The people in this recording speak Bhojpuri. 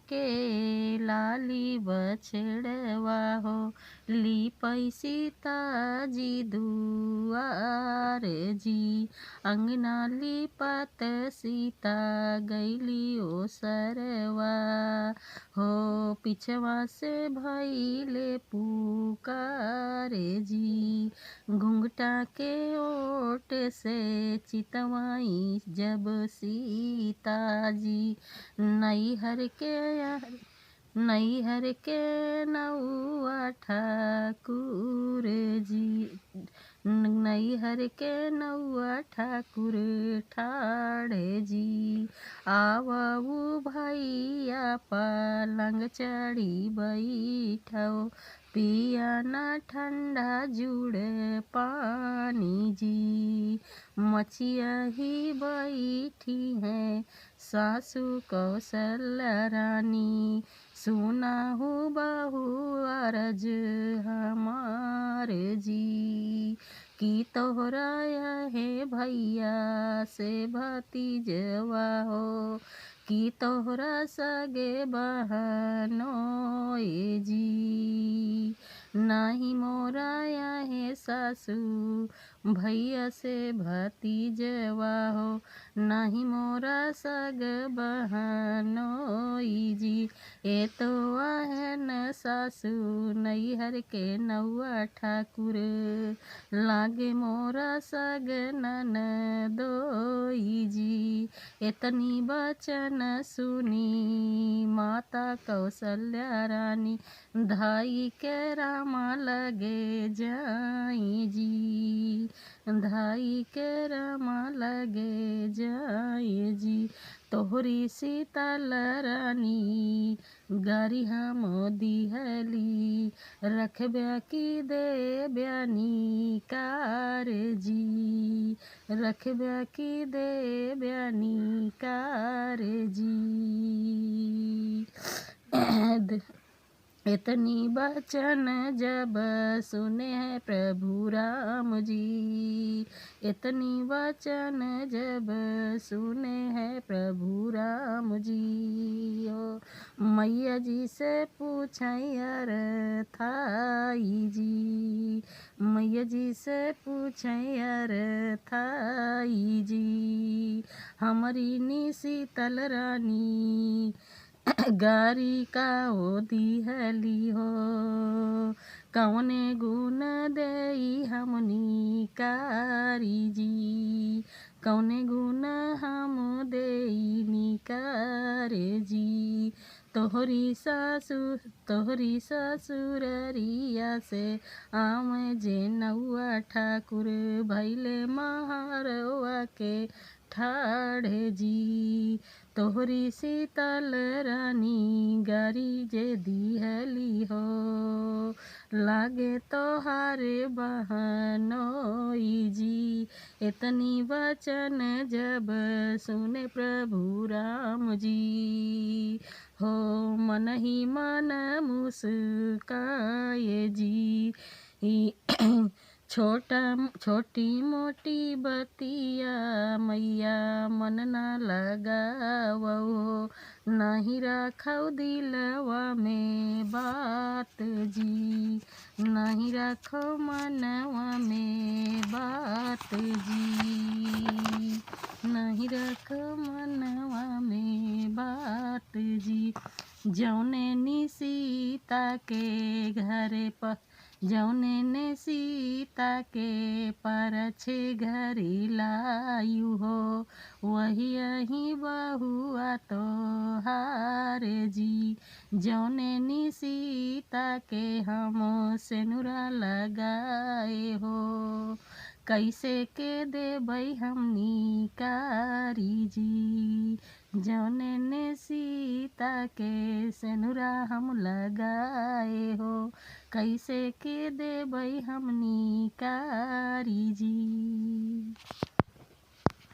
के लाली बछड़वा हो, लिपई सीता जी दुआर जी। अंगना लिपत सीता गईली ओसरवा हो, पिछवा से भइले पुकारे जी। घुंघटा के ओट से चितवाई जब सीता जी, नैहर के नौआ ठाकुर जी, नैहर के नौआ ठाकुर ठाड़े जी। आवऊ भैया पलंग चढ़ी बैठो, पिया न ठंडा जुड़े पानी जी। मछिया ही बैठी है सासू कौशल्या रानी, सुनाहू बहू अरज हमारे जी। की तोहरा है भैया से भतीजवा हो, की तोहरा सगे बहनोए जी। नाही मोरा है सासू भैया से भतीजवा हो, नाही मोरा सग बहनोई जी। ए तो आहन सासू नैहर के नौआ ठाकुर, लागे मोरा सग ननदोई जी। इतनी बचन सुनी माता कौशल्या रानी, धाई के रामा लगे जाई जी, धाई के रामा लगे जाई जी। तोहरी शीतल रानी गारी हम दिहली, रखब्या की दे ब्यानी कार जी, रखब्या की दे ब्यानी कार जी। इतनी बचन जब सुने हैं प्रभु राम जी, इतनी वचन जब सुने हैं प्रभु राम जी। ओ मैया जी से पूछैर थाई जी, मैया जी से पूछैर थाई जी। हमारी नी शीतल रानी गारी का ओ दिहली हो, कौने गुण देई हमनी कारी जी, कौने गुण हम देई निकारे जी। तोहरी ससुररिया से आम जे नौआ ठाकुर, भैले महारवा के ठाड़े जी। तोहरी शीतल रानी गारी जे दिहली हो, लागे तोहारे बहनोई जी। इतनी वचन जब सुने प्रभु राम जी, हो मन ही मन मुस्काए जी। छोटी मोटी बतिया मैया मन न लगावो, नहीं रखो दिलवा में बात जी, नहीं रखो मनवा में बात जी, नहीं रखो मनवा में बात जी। जौने नी सीता के घरे पर, जौने ने सीता के परछे घरी लायु हो, वही यही बहुआ तो हारे जी। जौने नी सीता के हम सेनुरा लगाए हो, कैसे के देबै हमनी कारी जी। जौने ने सीता के सेनुरा हम लगाए हो, कैसे के देबै हमनी कारी जी।